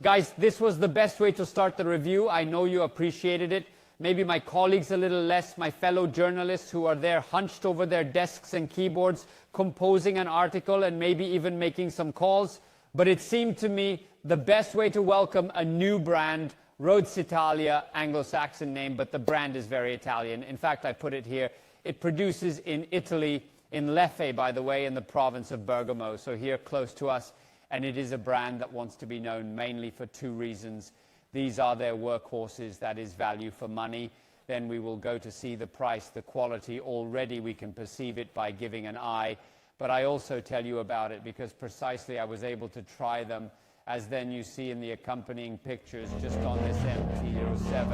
Guys, this was the best way to start the review. I know you appreciated it. Maybe my colleagues a little less, my fellow journalists who are there hunched over their desks and keyboards, composing an article and maybe even making some calls. But it seemed to me the best way to welcome a new brand, Roadsitalia, Anglo-Saxon name, but the brand is very Italian. In fact, I put it here. It produces in Italy, in Lecce, by the way, in the province of Bergamo, so here close to us. And it is a brand that wants to be known mainly for two reasons. These are their workhorses, that is value for money. Then we will go to see the price, the quality. Already we can perceive it by giving an eye. But I also tell you about it because precisely I was able to try them, as then you see in the accompanying pictures just on this MT-07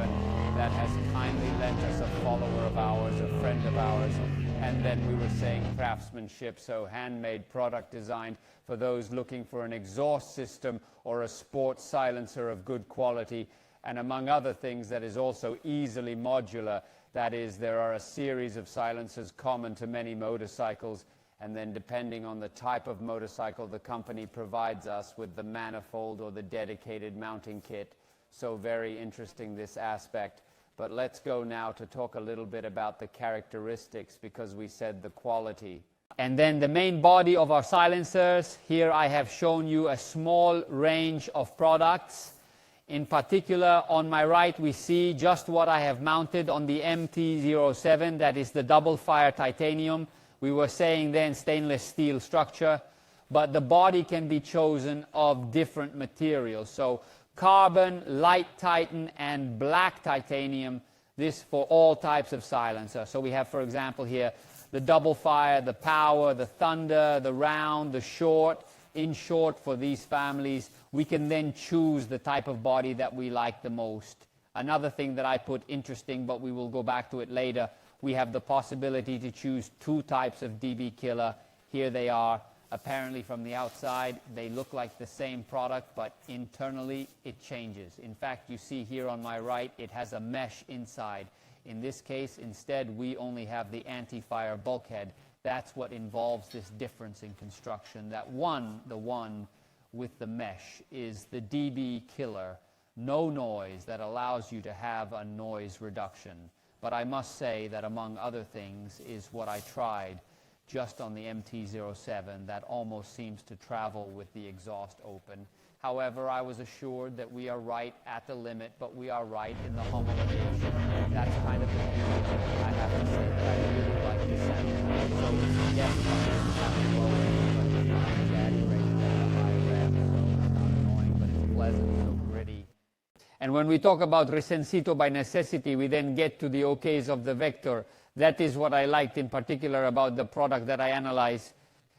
that has kindly lent us a follower of ours, a friend of ours. And then we were saying craftsmanship, so handmade product designed for those looking for an exhaust system or a sports silencer of good quality. And among other things, that is also easily modular. That is, there are a series of silencers common to many motorcycles. And then depending on the type of motorcycle, the company provides us with the manifold or the dedicated mounting kit. So very interesting, this aspect. But let's go now to talk a little bit about the characteristics, because we said the quality. And then the main body of our silencers. Here I have shown you a small range of products. In particular, on my right, we see just what I have mounted on the MT-07. That is the double-fire titanium. We were saying then stainless steel structure, but the body can be chosen of different materials. So carbon, light titan, and black titanium, this for all types of silencer. So we have, for example, here the double fire, the power, the thunder, the round, the short. In short, for these families, we can then choose the type of body that we like the most. Another thing that I put interesting, but we will go back to it later, we have the possibility to choose two types of DB killer. Here they are. Apparently from the outside, they look like the same product, but internally it changes. In fact, you see here on my right, it has a mesh inside. In this case, instead, we only have the anti-fire bulkhead. That's what involves this difference in construction. That one, the one with the mesh, is the DB killer. No noise, that allows you to have a noise reduction. But I must say that among other things is what I tried just on the MT-07 that almost seems to travel with the exhaust open. However, I was assured that we are right at the limit, but we are right in the homologation. That's kind of the beauty. I have to say that I really like the sound. So yes, it's low, but it's not exaggerated at a high rev, so it's not annoying, but it's pleasant, so gritty. And when we talk about recensito by necessity, we then get to the okays of the Vector. That is what I liked in particular about the product that I analyze.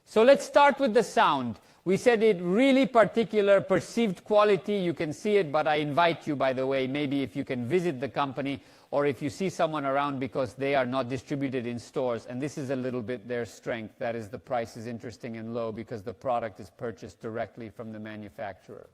So let's start with the sound. We said it really particular perceived quality. You can see it, but I invite you, by the way, maybe if you can visit the company or if you see someone around, because they are not distributed in stores. And this is a little bit their strength. That is, the price is interesting and low because the product is purchased directly from the manufacturer.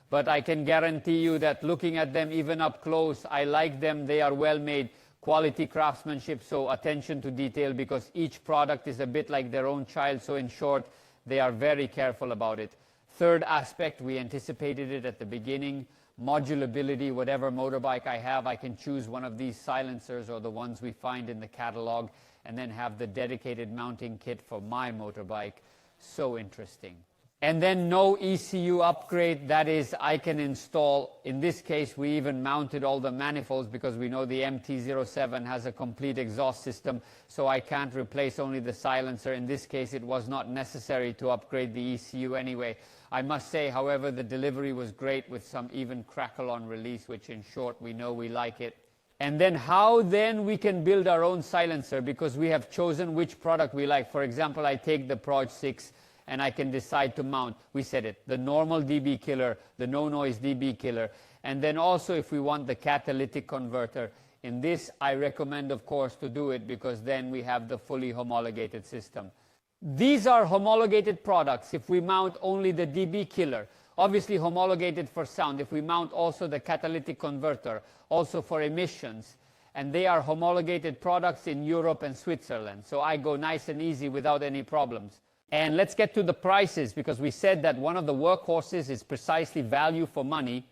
But I can guarantee you that looking at them even up close, I like them. They are well made. Quality craftsmanship, so attention to detail, because each product is a bit like their own child. So in short, they are very careful about it. Third aspect, we anticipated it at the beginning. Modulability. Whatever motorbike I have, I can choose one of these silencers or the ones we find in the catalog and then have the dedicated mounting kit for my motorbike. So interesting. And then no ECU upgrade. That is, I can install, in this case we even mounted all the manifolds because we know the MT-07 has a complete exhaust system, so I can't replace only the silencer. In this case it was not necessary to upgrade the ECU anyway. I must say, however, the delivery was great with some even crackle on release, which in short we know we like it. And then how then we can build our own silencer, because we have chosen which product we like. For example, I take the Proj 6 and I can decide to mount, we said it, the normal DB killer, the no-noise DB killer, and then also if we want the catalytic converter. In this, I recommend, of course, to do it because then we have the fully homologated system. These are homologated products if we mount only the DB killer. Obviously homologated for sound if we mount also the catalytic converter, also for emissions. And they are homologated products in Europe and Switzerland. So I go nice and easy without any problems. And let's get to the prices, because we said that one of the workhorses is precisely value for money.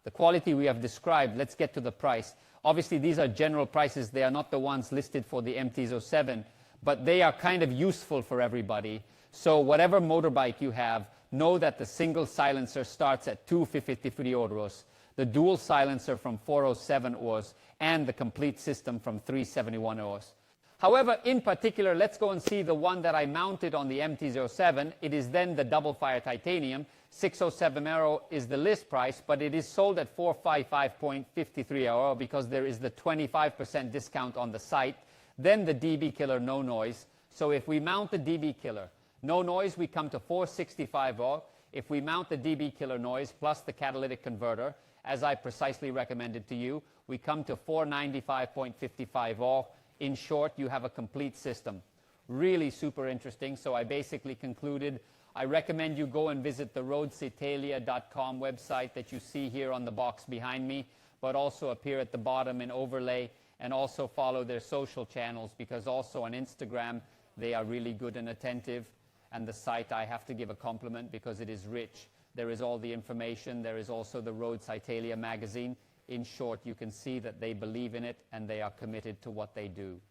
The quality we have described. Let's get to the price. Obviously, these are general prices. They are not the ones listed for the MT-07, but they are kind of useful for everybody. So whatever motorbike you have, know that the single silencer starts at 253 euros, the dual silencer from 407 euros, and the complete system from 371 euros. However, in particular, let's go and see the one that I mounted on the MT-07. It is then the double fire titanium. 607 euro is the list price, but it is sold at 455.53 euro because there is the 25% discount on the site. Then the DB Killer no noise. So if we mount the DB Killer no noise, we come to 465 euro. If we mount the DB Killer noise plus the catalytic converter, as I precisely recommended to you, we come to 495.55 euro. In short, you have a complete system. Really super interesting. So I basically concluded, I recommend you go and visit the roadsitalia.com website that you see here on the box behind me, but also appear at the bottom in overlay, and also follow their social channels, because also on Instagram, they are really good and attentive. And the site, I have to give a compliment because it is rich. There is all the information. There is also the Roadsitalia magazine. In short, you can see that they believe in it and they are committed to what they do.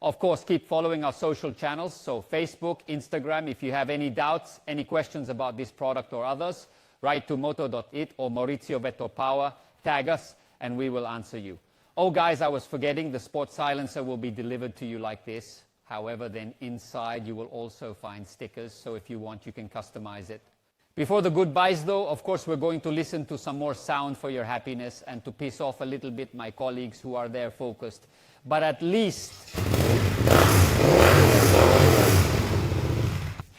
Of course, keep following our social channels, so Facebook, Instagram. If you have any doubts, any questions about this product or others, write to moto.it or Maurizio Vettor Power, tag us, and we will answer you. Oh, guys, I was forgetting, the sport silencer will be delivered to you like this. However, then inside you will also find stickers, so if you want, you can customize it. Before the goodbyes, though, of course, we're going to listen to some more sound for your happiness and to piss off a little bit my colleagues who are there focused. But at least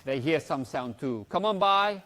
they hear some sound too. Come on by.